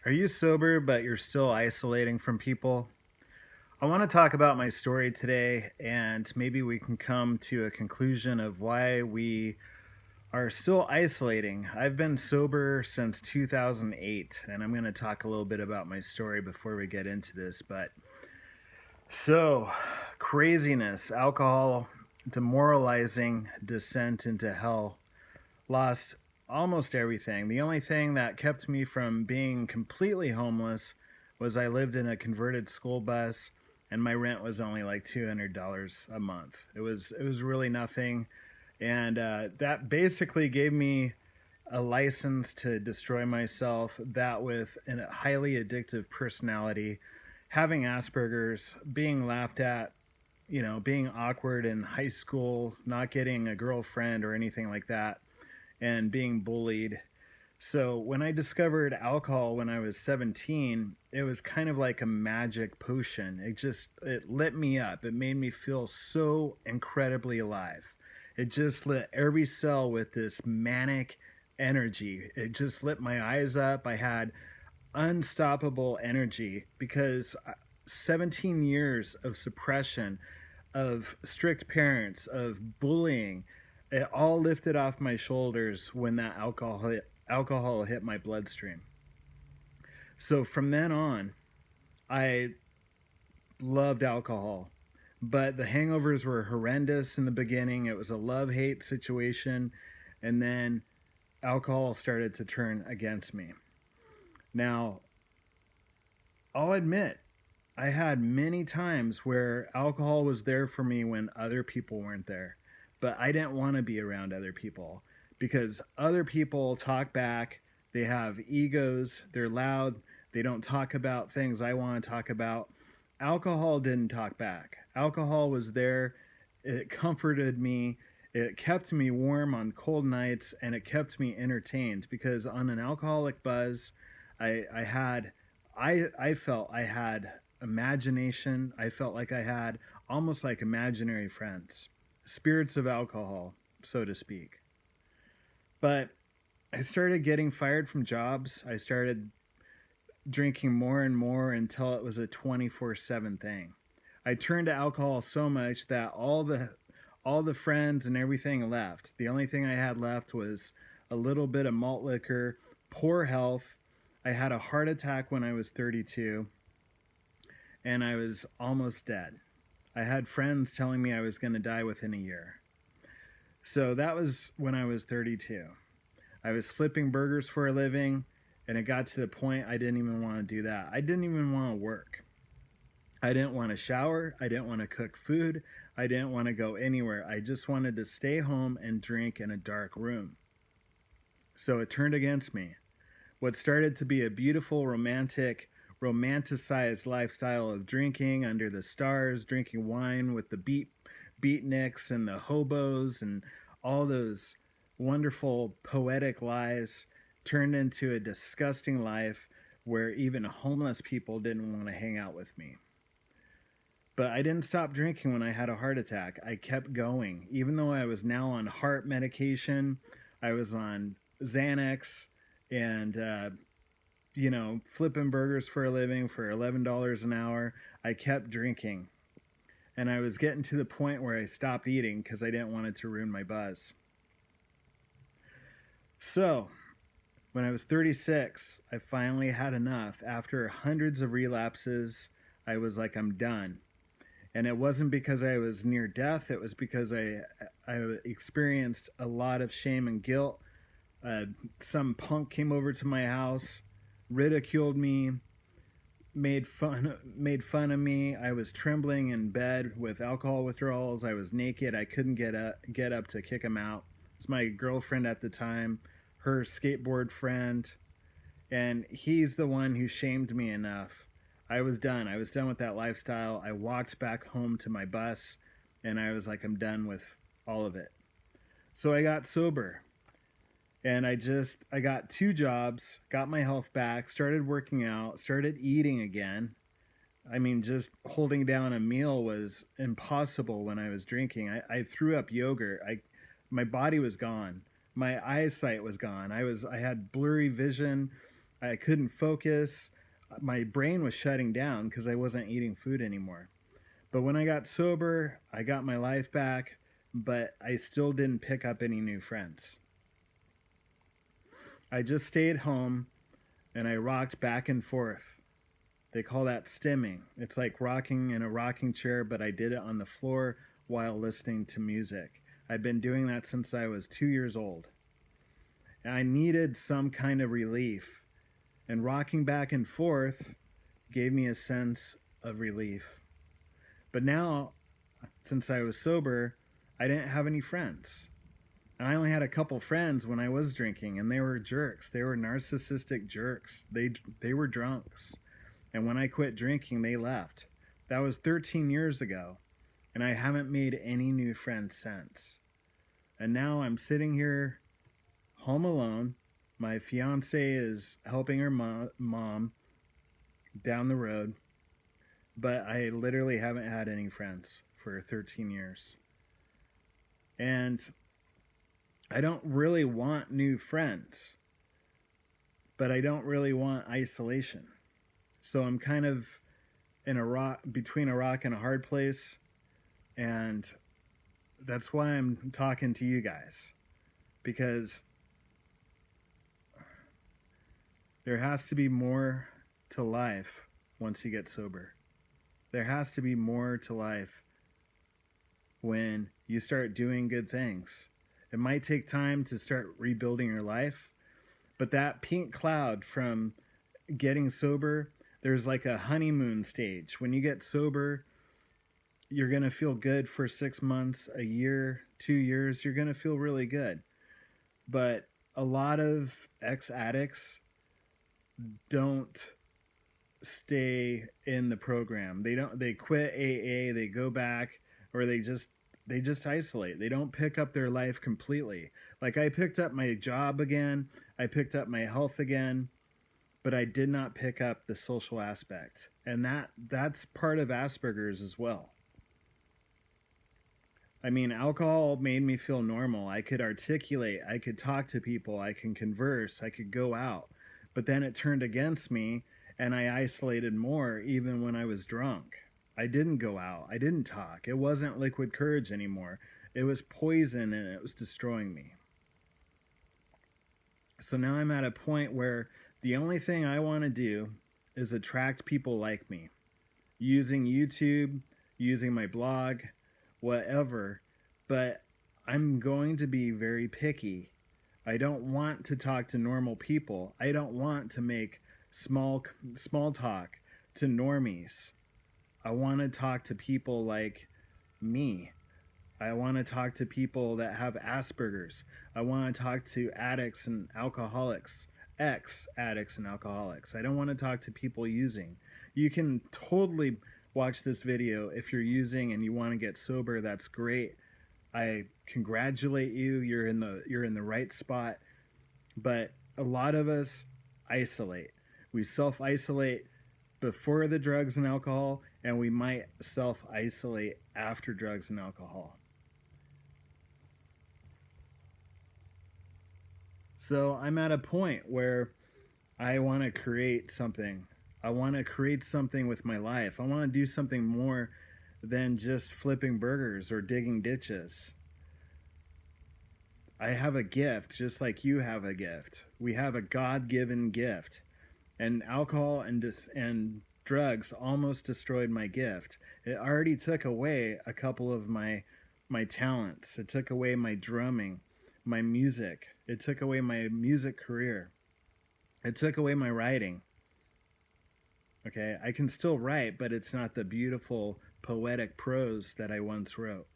Are you sober but you're still isolating from people? I want to talk about my story today and maybe we can come to a conclusion of why we are still isolating. I've been sober since 2008 and I'm going to talk a little bit about my story before we get into this. So, craziness, alcohol, demoralizing descent into hell, lost almost everything. The only thing that kept me from being completely homeless was I lived in a converted school bus and my rent was only like $200 a month. It was really nothing, and that basically gave me a license to destroy myself. That with a highly addictive personality, having Asperger's, being laughed at, being awkward in high school, not getting a girlfriend or anything like that, and being bullied. So when I discovered alcohol when I was 17, it was kind of like a magic potion. It lit me up. It made me feel so incredibly alive. It just lit every cell with this manic energy. It just lit my eyes up. I had unstoppable energy because 17 years of suppression, of strict parents, of bullying, it all lifted off my shoulders when that alcohol hit my bloodstream. So from then on, I loved alcohol. But the hangovers were horrendous in the beginning. It was a love-hate situation, and then alcohol started to turn against me. Now, I'll admit, I had many times where alcohol was there for me when other people weren't there. But I didn't want to be around other people because other people talk back, they have egos, they're loud, they don't talk about things I want to talk about. Alcohol didn't talk back. Alcohol was there, it comforted me, it kept me warm on cold nights, and it kept me entertained because on an alcoholic buzz, I had I felt I had imagination. I felt like I had almost like imaginary friends, spirits of alcohol, so to speak. But I started getting fired from jobs. I started drinking more and more until it was a 24/7 thing. I turned to alcohol so much that all the friends and everything left. The only thing I had left was a little bit of malt liquor, poor health. I had a heart attack when I was 32 and I was almost dead. I had friends telling me I was going to die within a year. So that was when I was 32. I was flipping burgers for a living, and it got to the point I didn't even want to do that. I didn't even want to work. I didn't want to shower. I didn't want to cook food. I didn't want to go anywhere. I just wanted to stay home and drink in a dark room. So it turned against me. What started to be a beautiful, romanticized lifestyle of drinking under the stars, drinking wine with the beatniks and the hobos and all those wonderful poetic lies turned into a disgusting life where even homeless people didn't want to hang out with me. But I didn't stop drinking when I had a heart attack. I kept going. Even though I was now on heart medication, I was on Xanax and, flipping burgers for a living for $11 an hour. I kept drinking. And I was getting to the point where I stopped eating because I didn't want it to ruin my buzz. So, when I was 36, I finally had enough. After hundreds of relapses, I was like, I'm done. And it wasn't because I was near death, it was because I experienced a lot of shame and guilt. Some punk came over to my house, ridiculed me, made fun of me. I was trembling in bed with alcohol withdrawals. I was naked. I couldn't get up to kick him out. It's my girlfriend at the time, her skateboard friend, and he's the one who shamed me enough. I was done. I was done with that lifestyle. I walked back home to my bus and I was like, I'm done with all of it. So I got sober and I got two jobs, got my health back, started working out, started eating again. I mean, just holding down a meal was impossible when I was drinking. I threw up yogurt. My body was gone. My eyesight was gone. I had blurry vision. I couldn't focus. My brain was shutting down because I wasn't eating food anymore. But when I got sober, I got my life back, but I still didn't pick up any new friends. I just stayed home and I rocked back and forth. They call that stimming. It's like rocking in a rocking chair, but I did it on the floor while listening to music. I've been doing that since I was 2 years old. And I needed some kind of relief, and rocking back and forth gave me a sense of relief. But now, since I was sober, I didn't have any friends. And I only had a couple friends when I was drinking, and they were jerks. They were narcissistic jerks. They were drunks. And when I quit drinking, they left. That was 13 years ago, and I haven't made any new friends since. And now I'm sitting here home alone. My fiance is helping her mom down the road, but I literally haven't had any friends for 13 years. And I don't really want new friends, but I don't really want isolation. So I'm kind of in between a rock and a hard place, and that's why I'm talking to you guys, because there has to be more to life once you get sober. There has to be more to life when you start doing good things. It might take time to start rebuilding your life, but that pink cloud from getting sober, there's like a honeymoon stage. When you get sober, you're going to feel good for 6 months, a year, 2 years. You're going to feel really good. But a lot of ex-addicts don't stay in the program. They quit AA, they go back, or they just isolate. They don't pick up their life completely. Like, I picked up my job again, I picked up my health again, but I did not pick up the social aspect. And that's part of Asperger's as well. I mean, alcohol made me feel normal. I could articulate, I could talk to people, I can converse, I could go out. But then it turned against me, and I isolated more even when I was drunk. I didn't go out, I didn't talk. It wasn't liquid courage anymore. It was poison, and it was destroying me. So now I'm at a point where the only thing I want to do is attract people like me. Using YouTube, using my blog, whatever. But I'm going to be very picky. I don't want to talk to normal people. I don't want to make small talk to normies. I want to talk to people like me. I want to talk to people that have Asperger's. I want to talk to addicts and alcoholics, ex-addicts and alcoholics. I don't want to talk to people using. You can totally watch this video if you're using and you want to get sober. That's great. I congratulate you. You're in the right spot. But a lot of us isolate. We self-isolate before the drugs and alcohol, and we might self-isolate after drugs and alcohol. So I'm at a point where I want to create something. I want to create something with my life. I want to do something more than just flipping burgers or digging ditches. I have a gift just like you have a gift. We have a God-given gift. And alcohol and drugs almost destroyed my gift. It already took away a couple of my talents. It took away my drumming, my music. It took away my music career. It took away my writing. Okay, I can still write, but it's not the beautiful poetic prose that I once wrote.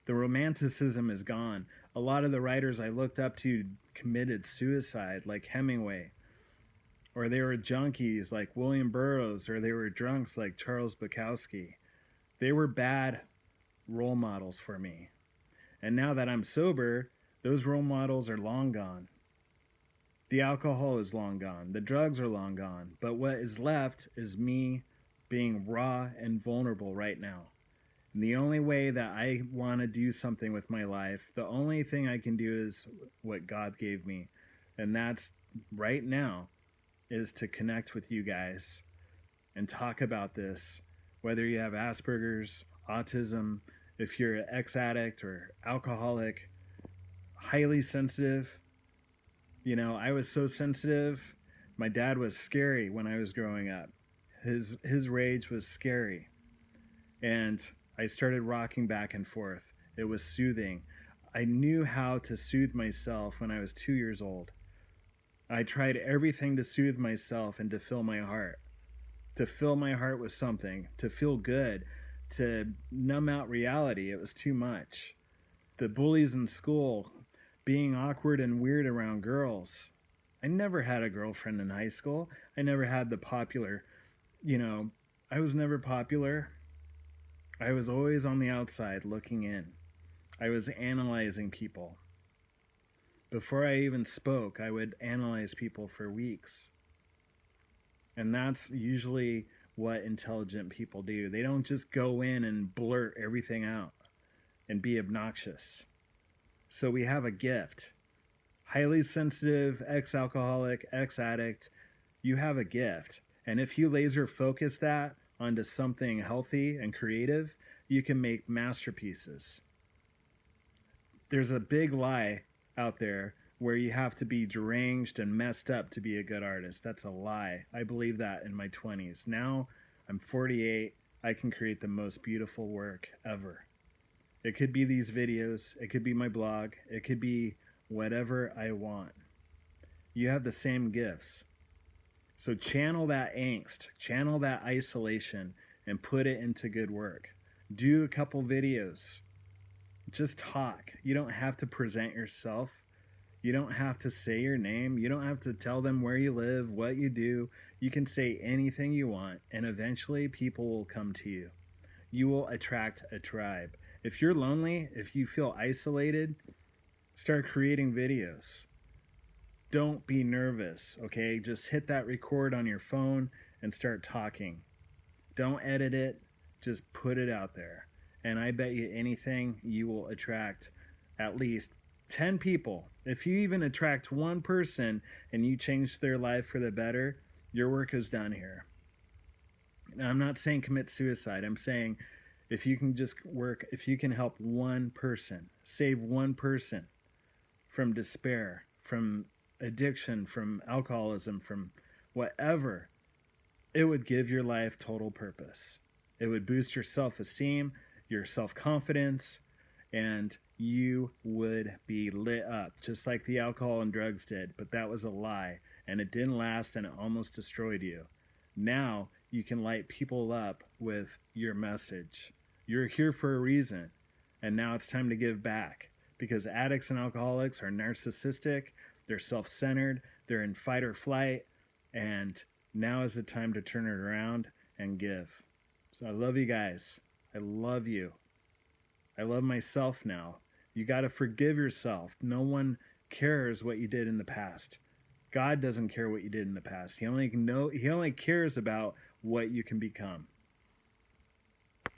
The romanticism is gone. A lot of the writers I looked up to committed suicide, like Hemingway, or they were junkies like William Burroughs, or they were drunks like Charles Bukowski. They were bad role models for me. And now that I'm sober, those role models are long gone. The alcohol is long gone. The drugs are long gone. But what is left is me being raw and vulnerable right now. And the only way that I want to do something with my life, the only thing I can do is what God gave me. And that's right now is to connect with you guys and talk about this, whether you have Asperger's, autism, if you're an ex-addict or alcoholic, highly sensitive. You know, I was so sensitive. My dad was scary when I was growing up. His rage was scary. And I started rocking back and forth. It was soothing. I knew how to soothe myself when I was 2 years old. I tried everything to soothe myself and to fill my heart. To fill my heart with something, to feel good, to numb out reality. It was too much. The bullies in school, being awkward and weird around girls. I never had a girlfriend in high school. I never had the popular, I was never popular. I was always on the outside looking in. I was analyzing people. Before I even spoke, I would analyze people for weeks. And that's usually what intelligent people do. They don't just go in and blurt everything out and be obnoxious. So we have a gift. Highly sensitive, ex-alcoholic, ex-addict, you have a gift. And if you laser focus that onto something healthy and creative, you can make masterpieces. There's a big lie out there where you have to be deranged and messed up to be a good artist. That's a lie. I believe that in my 20s. Now I'm 48. I can create the most beautiful work ever. It could be these videos. It could be my blog. It could be whatever I want. You have the same gifts. So channel that angst, channel that isolation, and put it into good work. Do a couple videos. Just talk. You don't have to present yourself. You don't have to say your name. You don't have to tell them where you live, what you do. You can say anything you want, and eventually people will come to you. You will attract a tribe. If you're lonely, if you feel isolated, start creating videos. Don't be nervous, okay? Just hit that record on your phone and start talking. Don't edit it. Just put it out there. And I bet you anything, you will attract at least 10 people. If you even attract one person and you change their life for the better, your work is done here. Now, I'm not saying commit suicide. I'm saying if you can just work, if you can help one person, save one person from despair, from addiction, from alcoholism, from whatever, it would give your life total purpose. It would boost your self-esteem, your self-confidence, and you would be lit up just like the alcohol and drugs did. But that was a lie, and it didn't last, and it almost destroyed you. Now you can light people up with your message. You're here for a reason, and now it's time to give back, because addicts and alcoholics are narcissistic, they're self-centered, they're in fight or flight, and now is the time to turn it around and give. So I love you guys. I love you. I love myself now. You got to forgive yourself. No one cares what you did in the past. God doesn't care what you did in the past. He only cares about what you can become.